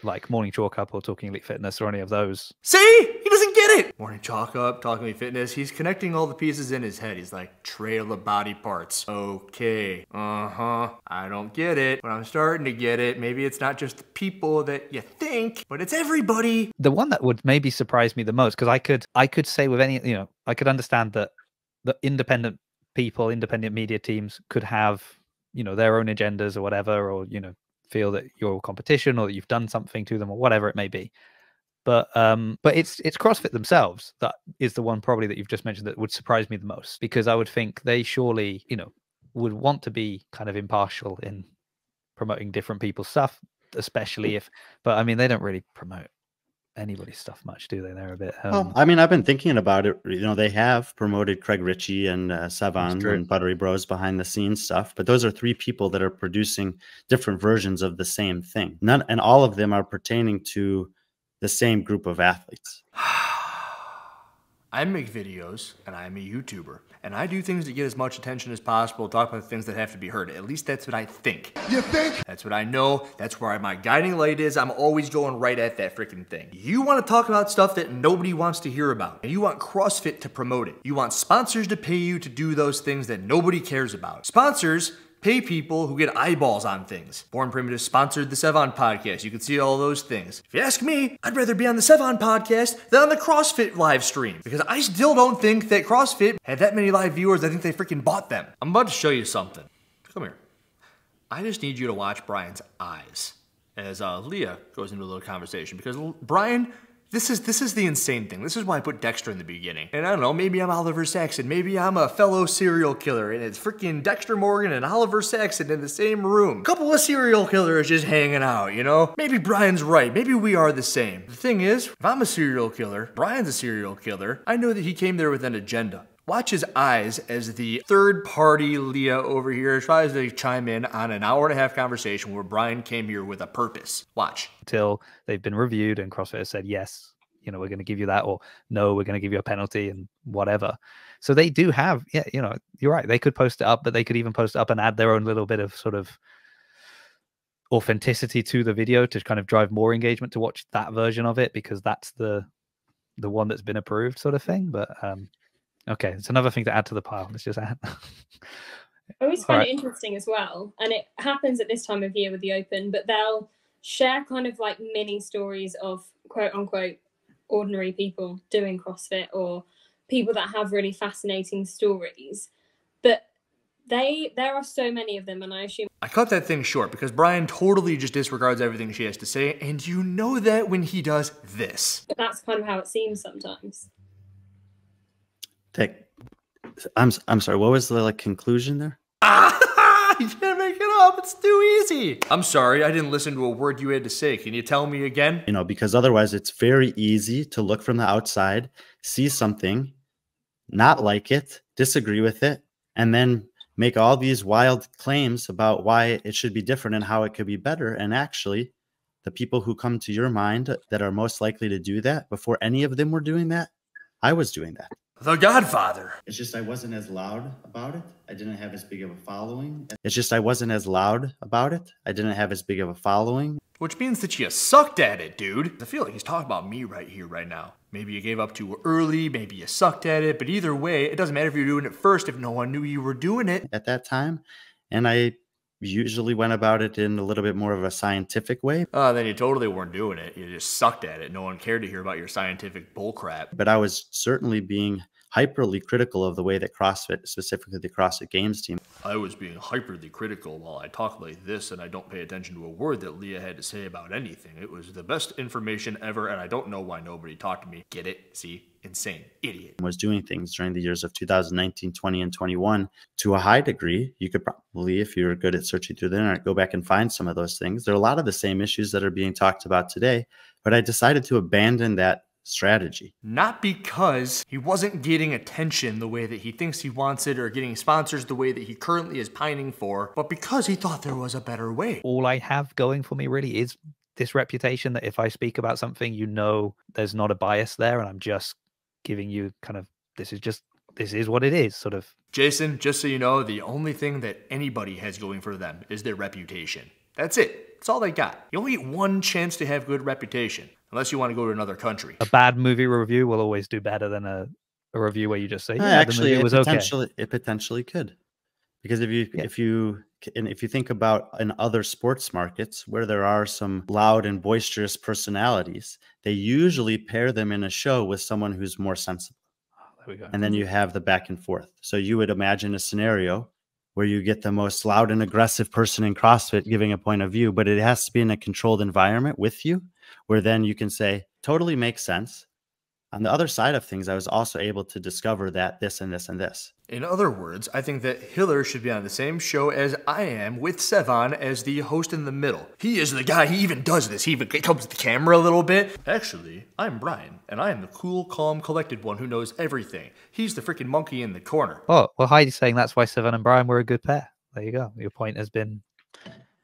Speaker 5: like Morning Chalk Up or Talking Elite Fitness or any of those.
Speaker 6: See? He doesn't get it. Morning Chalk Up, Talking Elite Fitness. He's connecting all the pieces in his head. He's like, trail of body parts. Okay. I don't get it, but I'm starting to get it. Maybe it's not just the people that you think, but it's everybody.
Speaker 5: The one that would maybe surprise me the most, because I could say with any, I could understand that the independent people, independent media teams could have, their own agendas or whatever, or, feel that you're competition or that you've done something to them or whatever it may be. But it's CrossFit themselves that is the one probably that you've just mentioned that would surprise me the most, because I would think they surely, would want to be kind of impartial in promoting different people's stuff, especially but I mean, they don't really promote anybody's stuff much, do they? They're a bit
Speaker 4: well, I mean, I've been thinking about it. They have promoted Craig Ritchie and Sevan and Buttery Bros behind the scenes stuff, but those are 3 people that are producing different versions of the same thing. And all of them are pertaining to the same group of athletes.
Speaker 6: I make videos, and I'm a YouTuber. And I do things to get as much attention as possible, talk about things that have to be heard. At least that's what I think.
Speaker 1: You think?
Speaker 6: That's what I know. That's where my guiding light is. I'm always going right at that freaking thing. You want to talk about stuff that nobody wants to hear about. And you want CrossFit to promote it. You want sponsors to pay you to do those things that nobody cares about. Sponsors pay people who get eyeballs on things. Born Primitive sponsored the Sevon podcast. You can see all those things. If you ask me, I'd rather be on the Sevon podcast than on the CrossFit live stream, because I still don't think that CrossFit had that many live viewers. I think they freaking bought them. I'm about to show you something. Come here. I just need you to watch Brian's eyes as Leah goes into a little conversation, because Brian, this is the insane thing. This is why I put Dexter in the beginning. And I don't know, maybe I'm Oliver Saxon. Maybe I'm a fellow serial killer, and it's freaking Dexter Morgan and Oliver Saxon in the same room. Couple of serial killers just hanging out, you know? Maybe Brian's right. Maybe we are the same. The thing is, if I'm a serial killer, Brian's a serial killer, I know that he came there with an agenda. Watch his eyes as the third party Leah over here tries to chime in on an hour-and-a-half conversation where Brian came here with a purpose. Watch.
Speaker 5: Until they've been reviewed and CrossFit has said, yes, you know, we're going to give you that, or no, we're going to give you a penalty and whatever. So they do have, yeah, you know, you're right. They could post it up, but they could even post it up and add their own little bit of sort of authenticity to the video to kind of drive more engagement to watch that version of it, because that's the one that's been approved, sort of thing. But okay, it's another thing to add to the pile. Let's just add.
Speaker 9: I always find it interesting as well, and it happens at this time of year with the Open, but they'll share kind of like mini stories of quote unquote ordinary people doing CrossFit, or people that have really fascinating stories. But there are so many of them, and I assume
Speaker 6: I cut that thing short because Brian totally just disregards everything she has to say, and you know that when he does this.
Speaker 9: that's kind of how it seems sometimes.
Speaker 4: I'm sorry, what was the conclusion there?
Speaker 6: You can't make it up. It's too easy. I'm sorry, I didn't listen to a word you had to say. Can you tell me again?
Speaker 4: You know, because otherwise it's very easy to look from the outside, see something, not like it, disagree with it, and then make all these wild claims about why it should be different and how it could be better. And actually, the people who come to your mind that are most likely to do that, before any of them were doing that, I was doing that.
Speaker 6: The Godfather.
Speaker 4: It's just I wasn't as loud about it. I didn't have as big of a following. It's just I wasn't as loud about it. I didn't have as big of a following.
Speaker 6: Which means that you sucked at it, dude. I feel like he's talking about me right here, right now. Maybe you gave up too early, maybe you sucked at it, but either way, it doesn't matter if you're doing it first if no one knew you were doing it.
Speaker 4: At that time, and I usually went about it in a little bit more of a scientific way.
Speaker 6: Then you totally weren't doing it. You just sucked at it. No one cared to hear about your scientific bullcrap.
Speaker 4: But I was certainly being hyperly critical of the way that CrossFit, specifically the CrossFit Games team.
Speaker 6: I was being hyperly critical while I talk like this and I don't pay attention to a word that Leah had to say about anything. It was the best information ever, and I don't know why nobody talked to me. Get it? See? Insane. Idiot.
Speaker 4: Was doing things during the years of 2019, 20, and 21 to a high degree. You could probably, if you're good at searching through the internet, go back and find some of those things. There are a lot of the same issues that are being talked about today, but I decided to abandon that strategy.
Speaker 6: Not because he wasn't getting attention the way that he thinks he wants it, or getting sponsors the way that he currently is pining for, but because he thought there was a better way.
Speaker 5: All I have going for me really is this reputation that if I speak about something, you know, there's not a bias there, and I'm just giving you kind of, this is what it is, sort of.
Speaker 6: Jason, just so you know, the only thing that anybody has going for them is their reputation. That's it. That's all they got. You only get one chance to have good reputation, unless you want to go to another country.
Speaker 5: A bad movie review will always do better than a review where you just say, yeah,
Speaker 4: actually,
Speaker 5: the movie was okay.
Speaker 4: It potentially could. Because if you think about in other sports markets where there are some loud and boisterous personalities, they usually pair them in a show with someone who's more sensible.
Speaker 5: Oh, there we go.
Speaker 4: And then you have the back and forth. So you would imagine a scenario where you get the most loud and aggressive person in CrossFit giving a point of view, but it has to be in a controlled environment with you, where then you can say, totally makes sense. On the other side of things, I was also able to discover that this and this and this.
Speaker 6: In other words, I think that Hiller should be on the same show as I am, with Sevon as the host in the middle. He is the guy, he even does this. He even comes to the camera a little bit. Actually, I'm Brian, and I am the cool, calm, collected one who knows everything. He's the freaking monkey in the corner.
Speaker 5: Oh, well, Heidi's saying that's why Sevon and Brian were a good pair. There you go. Your point has been...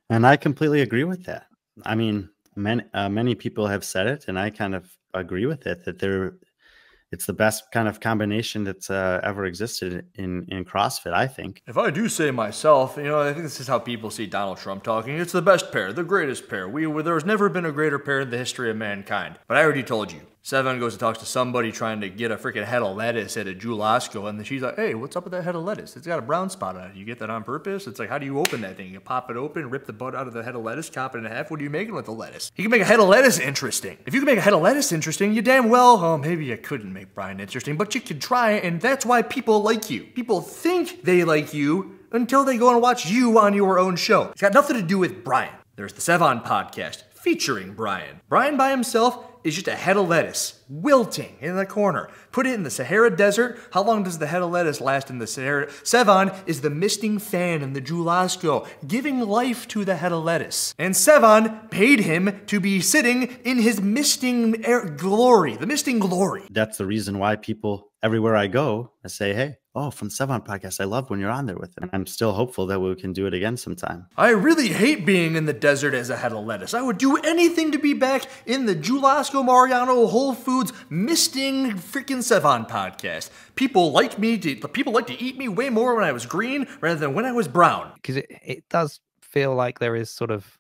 Speaker 4: And I completely agree with that. I mean, many people have said it, and I kind of agree with it, that it's the best kind of combination that's ever existed in CrossFit, I think.
Speaker 6: If I do say myself, you know, I think this is how people see Donald Trump talking. It's the best pair, the greatest pair. There's never been a greater pair in the history of mankind. But I already told you. Sevan goes and talks to somebody trying to get a freaking head of lettuce at a Julasco, and then she's like, hey, what's up with that head of lettuce? It's got a brown spot on it. You get that on purpose? It's like, how do you open that thing? You pop it open, rip the butt out of the head of lettuce, chop it in half. What are you making with the lettuce? You can make a head of lettuce interesting. If you can make a head of lettuce interesting, you damn well, oh, maybe you couldn't make Brian interesting, but you could try, and that's why people like you. People think they like you until they go and watch you on your own show. It's got nothing to do with Brian. There's the Sevan podcast featuring Brian. Brian by himself is just a head of lettuce, wilting in the corner. Put it in the Sahara Desert. How long does the head of lettuce last in the Sahara? Sevan is the misting fan in the Julasco, giving life to the head of lettuce. And Sevan paid him to be sitting in his misting glory, the misting glory.
Speaker 4: That's the reason why people, everywhere I go, I say, hey, oh, from Sevan podcast, I love when you're on there with him. I'm still hopeful that we can do it again sometime.
Speaker 6: I really hate being in the desert as a head of lettuce. I would do anything to be back in the Julasco Mariano Whole Foods misting freaking Sevan podcast. People like to eat me way more when I was green rather than when I was brown.
Speaker 10: Because it does feel like there is sort of,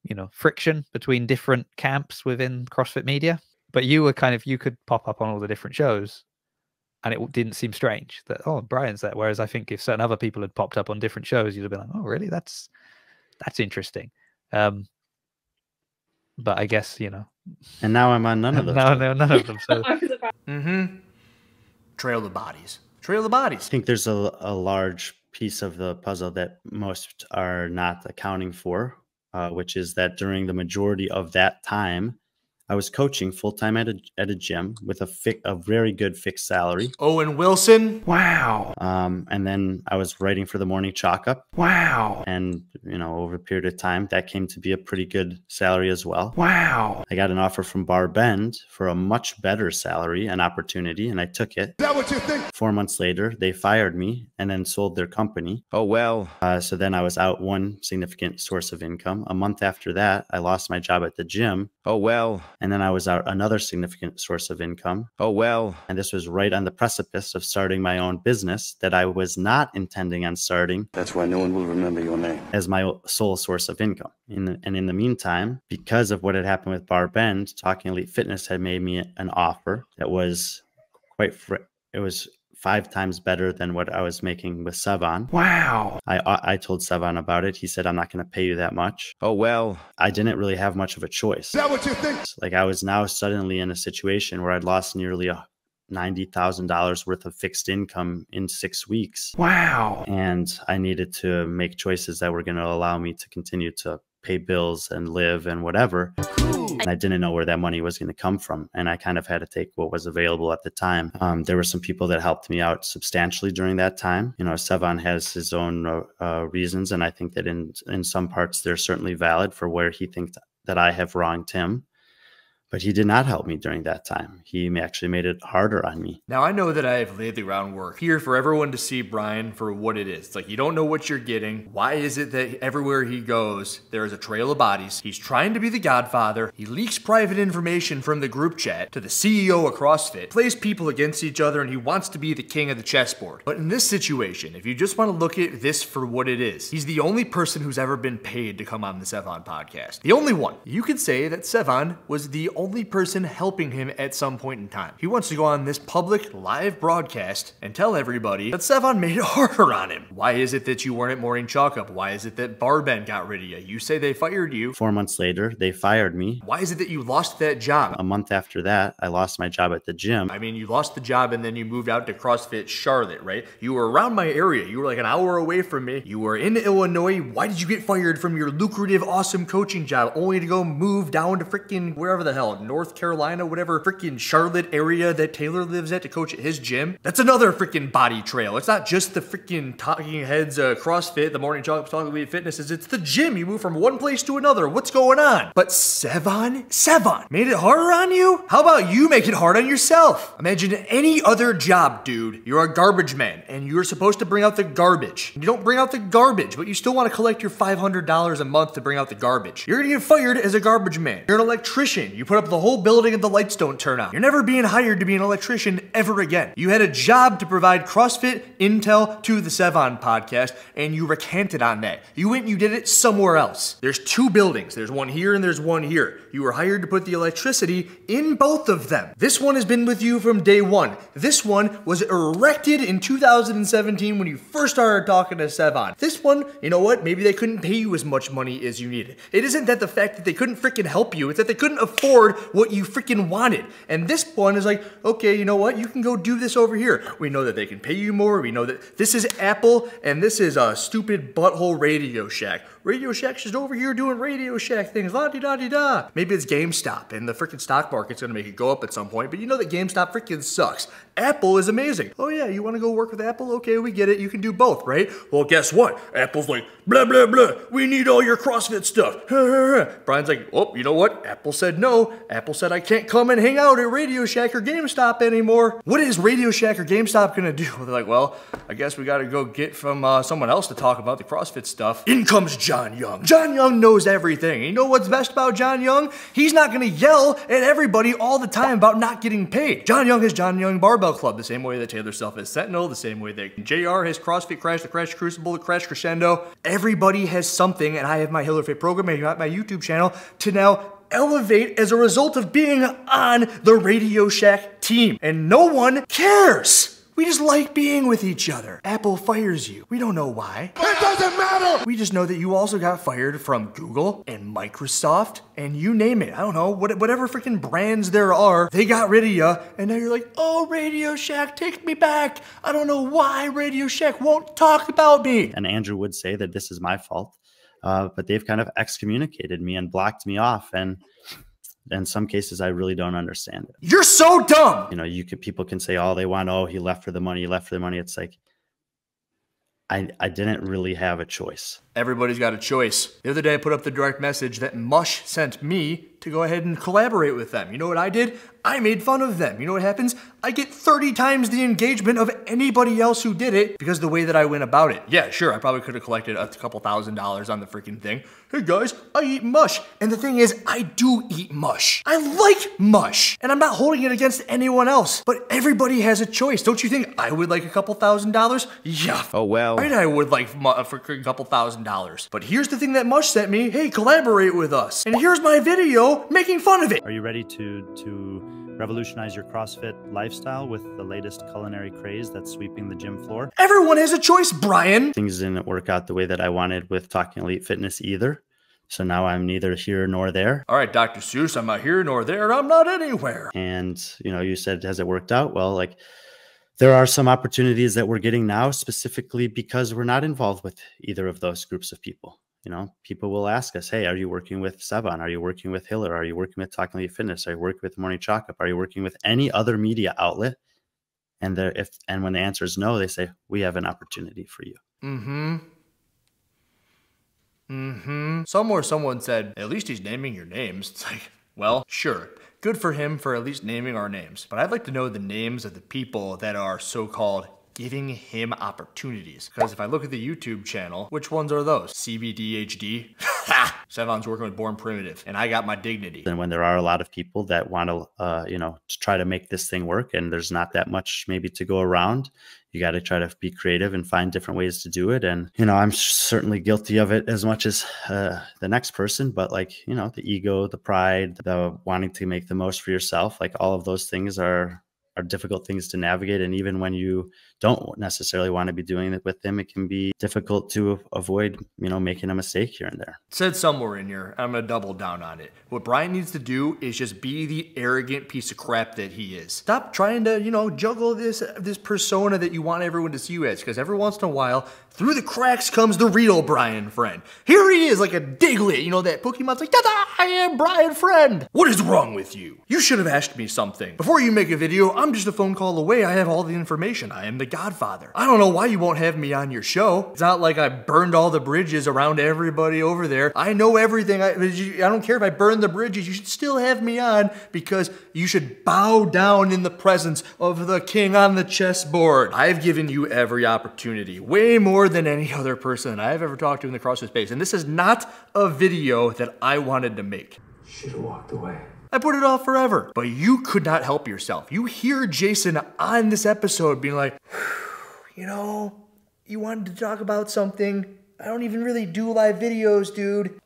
Speaker 10: you know, friction between different camps within CrossFit media. But you could pop up on all the different shows, and it didn't seem strange that, oh, Brian's there. Whereas I think if certain other people had popped up on different shows, you'd have been like, oh, really? That's interesting. But I guess, you know.
Speaker 4: And now I'm on none of those.
Speaker 10: No, none of them. So.
Speaker 6: Trail the bodies. Trail the bodies.
Speaker 4: I think there's a large piece of the puzzle that most are not accounting for, which is that during the majority of that time, I was coaching full-time at a gym with a very good fixed salary.
Speaker 6: Owen Wilson.
Speaker 10: Wow.
Speaker 4: And then I was writing for the Morning Chalk Up.
Speaker 10: Wow.
Speaker 4: And, you know, over a period of time, that came to be a pretty good salary as well.
Speaker 10: Wow.
Speaker 4: I got an offer from Bar Bend for a much better salary and opportunity, and I took it. Is
Speaker 1: that what you think?
Speaker 4: 4 months later, they fired me and then sold their company.
Speaker 10: Oh, well.
Speaker 4: So then I was out one significant source of income. A month after that, I lost my job at the gym.
Speaker 10: Oh, well.
Speaker 4: And then I was out another significant source of income.
Speaker 10: Oh, well.
Speaker 4: And this was right on the precipice of starting my own business that I was not intending on starting.
Speaker 11: That's why no one will remember your name.
Speaker 4: As my sole source of income. And in the meantime, because of what had happened with Bar Bend, Talking Elite Fitness had made me an offer that was it was 5 times better than what I was making with Sevan.
Speaker 10: Wow.
Speaker 4: I told Sevan about it. He said, I'm not going to pay you that much.
Speaker 10: Oh, well.
Speaker 4: I didn't really have much of a choice.
Speaker 1: Is that what you think?
Speaker 4: Like, I was now suddenly in a situation where I'd lost nearly $90,000 worth of fixed income in 6 weeks.
Speaker 10: Wow.
Speaker 4: And I needed to make choices that were going to allow me to continue to pay bills and live and whatever. And I didn't know where that money was going to come from. And I kind of had to take what was available at the time. There were some people that helped me out substantially during that time. You know, Sevan has his own reasons. And I think that in some parts, they're certainly valid for where he thinks that I have wronged him. But he did not help me during that time. He actually made it harder on me.
Speaker 6: Now, I know that I have laid the groundwork here for everyone to see Brian for what it is. It's like, you don't know what you're getting. Why is it that everywhere he goes, there is a trail of bodies? He's trying to be the Godfather. He leaks private information from the group chat to the CEO of CrossFit, plays people against each other, and he wants to be the king of the chessboard. But in this situation, if you just want to look at this for what it is, he's the only person who's ever been paid to come on the Sevan podcast. The only one. You could say that Sevan was the only person helping him at some point in time. He wants to go on this public live broadcast and tell everybody that Sevan made it harder on him. Why is it that you weren't at Morning Chalk Up? Why is it that Bar Bend got rid of you? You say they fired you.
Speaker 4: 4 months later, they fired me.
Speaker 6: Why is it that you lost that job?
Speaker 4: A month after that, I lost my job at the gym.
Speaker 6: I mean, you lost the job and then you moved out to CrossFit Charlotte, right? You were around my area. You were like an hour away from me. You were in Illinois. Why did you get fired from your lucrative, awesome coaching job only to go move down to freaking wherever the hell, North Carolina, whatever freaking Charlotte area that Taylor lives at to coach at his gym? That's another freaking body trail. It's not just the freaking Talking Heads CrossFit, the Morning Chalk Up, Talking Elite Fitness. It's the gym. You move from one place to another. What's going on? But Sevan made it harder on you? How about you make it hard on yourself? Imagine any other job, dude. You're a garbage man and you're supposed to bring out the garbage. You don't bring out the garbage, but you still want to collect your $500 a month to bring out the garbage. You're gonna get fired as a garbage man. You're an electrician. You put put up the whole building and the lights don't turn on. You're never being hired to be an electrician ever again. You had a job to provide CrossFit intel to the Sevon podcast, and you recanted on that. You went and you did it somewhere else. There's 2 buildings. There's one here and there's one here. You were hired to put the electricity in both of them. This one has been with you from day one. This one was erected in 2017 when you first started talking to Sevon. This one, you know what? Maybe they couldn't pay you as much money as you needed. It isn't that the fact that they couldn't freaking help you, it's that they couldn't afford what you freaking wanted. And this one is like, okay, you know what? You can go do this over here. We know that they can pay you more. We know that this is Apple and this is a stupid butthole Radio Shack. Radio Shack's just over here doing Radio Shack things, la-di-da-di-da. Maybe it's GameStop and the freaking stock market's gonna make it go up at some point, but you know that GameStop freaking sucks. Apple is amazing. Oh yeah, you wanna go work with Apple? Okay, we get it, you can do both, right? Well, guess what? Apple's like, blah, blah, blah, we need all your CrossFit stuff. Brian's like, oh, you know what? Apple said no. Apple said I can't come and hang out at Radio Shack or GameStop anymore. What is Radio Shack or GameStop gonna do? They're like, well, I guess we gotta go get from someone else to talk about the CrossFit stuff. In comes John Young. John Young knows everything. And you know what's best about John Young? He's not gonna yell at everybody all the time about not getting paid. John Young has John Young Barbell Club, the same way that Taylor Self has Sentinel, the same way that JR has CrossFit Crash, the Crash Crucible, the Crash Crescendo. Everybody has something, and I have my HilelrFit program and my YouTube channel to now elevate as a result of being on the Radio Shack team. And no one cares. We just like being with each other. Apple fires you. We don't know why. It doesn't matter! We just know that you also got fired from Google and Microsoft and you name it. I don't know, whatever freaking brands there are, they got rid of you. And now you're like, oh, Radio Shack, take me back. I don't know why Radio Shack won't talk about me.
Speaker 4: And Andrew would say that this is my fault, but they've kind of excommunicated me and blocked me off. And in some cases, I really don't understand it.
Speaker 6: You're so dumb.
Speaker 4: You know, people can say all they want. Oh, he left for the money. He left for the money. It's like, I didn't really have a choice.
Speaker 6: Everybody's got a choice. The other day, I put up the direct message that Mush sent me to go ahead and collaborate with them. You know what I did? I made fun of them. You know what happens? I get 30 times the engagement of anybody else who did it because of the way that I went about it. Yeah, sure, I probably could have collected a couple $1,000s on the freaking thing. Hey guys, I eat mush. And the thing is, I do eat mush. I like mush. And I'm not holding it against anyone else. But everybody has a choice. Don't you think I would like a couple $1,000s? Yeah.
Speaker 7: Oh, well.
Speaker 6: Right, I would like for a couple $1,000s. But here's the thing that Mush sent me. Hey, collaborate with us. And here's my video making fun of it.
Speaker 4: Are you ready to revolutionize your CrossFit lifestyle with the latest culinary craze that's sweeping the gym floor?
Speaker 6: Everyone has a choice, Brian.
Speaker 4: Things didn't work out the way that I wanted with Talking Elite Fitness either. So now I'm neither here nor there.
Speaker 6: All right, Dr. Seuss, I'm not here nor there. I'm not anywhere.
Speaker 4: And, you know, you said, has it worked out? Well, like, there are some opportunities that we're getting now specifically because we're not involved with either of those groups of people. You know, people will ask us, hey, are you working with Sevon? Are you working with Hiller? Are you working with Talking Elite Fitness? Are you working with Morning Chalk Up? Are you working with any other media outlet? And when the answer is no, they say, we have an opportunity for you.
Speaker 6: Somewhere someone said, at least he's naming your names. It's like, well, sure. Good for him for at least naming our names. But I'd like to know the names of the people that are so-called giving him opportunities. Because if I look at the YouTube channel, which ones are those? CBDHD? Ha! Sevon's working with Born Primitive, and I got my dignity.
Speaker 4: And when there are a lot of people that want to, you know, to try to make this thing work, and there's not that much maybe to go around, you got to try to be creative and find different ways to do it. And, you know, I'm certainly guilty of it as much as the next person, but like, you know, the ego, the pride, the wanting to make the most for yourself, like all of those things are difficult things to navigate. And even when you don't necessarily want to be doing it with them, it can be difficult to avoid, you know, making a mistake here and there.
Speaker 6: It said somewhere in here, I'm going to double down on it. What Brian needs to do is just be the arrogant piece of crap that he is. Stop trying to, you know, juggle this persona that you want everyone to see you as, because every once in a while, through the cracks comes the real Brian Friend. Here he is, like a Diglett, you know, that Pokemon's like, ta-da, I am Brian Friend. What is wrong with you? You should have asked me something. Before you make a video, I'm just a phone call away. I have all the information. I am the Godfather. I don't know why you won't have me on your show. It's not like I burned all the bridges around everybody over there. I know everything. I don't care if I burn the bridges. You should still have me on because you should bow down in the presence of the king on the chessboard. I've given you every opportunity, way more than any other person I've ever talked to in the CrossFit space. And this is not a video that I wanted to make.
Speaker 3: Should have walked away.
Speaker 6: I put it off forever. But you could not help yourself. You hear Jason on this episode being like, you know, you wanted to talk about something. I don't even really do live videos, dude.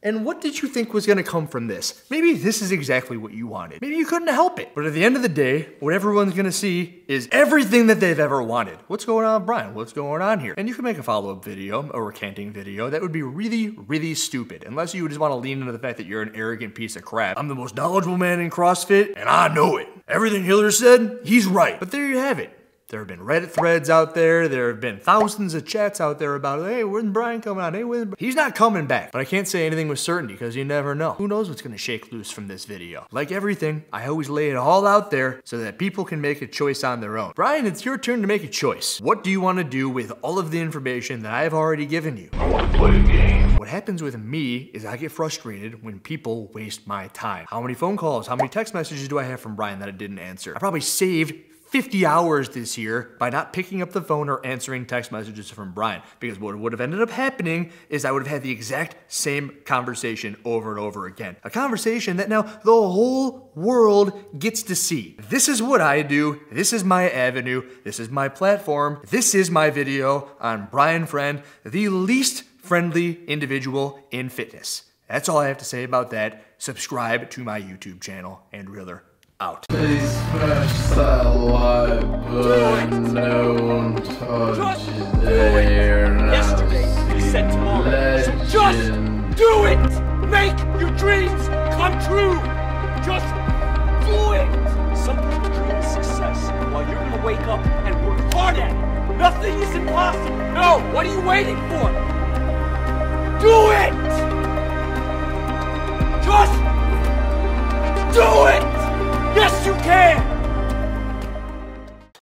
Speaker 6: And what did you think was gonna come from this? Maybe this is exactly what you wanted. Maybe you couldn't help it. But at the end of the day, what everyone's gonna see is everything that they've ever wanted. What's going on, Brian? What's going on here? And you can make a follow-up video, a recanting video. That would be really, really stupid. Unless you just wanna lean into the fact that you're an arrogant piece of crap. I'm the most knowledgeable man in CrossFit, and I know it. Everything Hiller said, he's right. But there you have it. There have been Reddit threads out there. There have been thousands of chats out there about, hey, where's Brian coming out? Hey, he's not coming back. But I can't say anything with certainty because you never know. Who knows what's going to shake loose from this video? Like everything, I always lay it all out there so that people can make a choice on their own. Brian, it's your turn to make a choice. What do you want to do with all of the information that I've already given you?
Speaker 3: I want to play a game.
Speaker 6: What happens with me is I get frustrated when people waste my time. How many phone calls, how many text messages do I have from Brian that I didn't answer? I probably saved 50 hours this year by not picking up the phone or answering text messages from Brian. Because what would have ended up happening is I would have had the exact same conversation over and over again. A conversation that now the whole world gets to see. This is what I do. This is my avenue. This is my platform. This is my video on Brian Friend, the least friendly individual in fitness. That's all I have to say about that. Subscribe to my YouTube channel, and Hiller out.
Speaker 1: Please smash that like button, no one touch there now.
Speaker 12: Yesterday, you said tomorrow. So just do it! Make your dreams come true! Just do it! Some people dream of success, while you're gonna wake up and work hard at it. Nothing is impossible. No, what are you waiting for?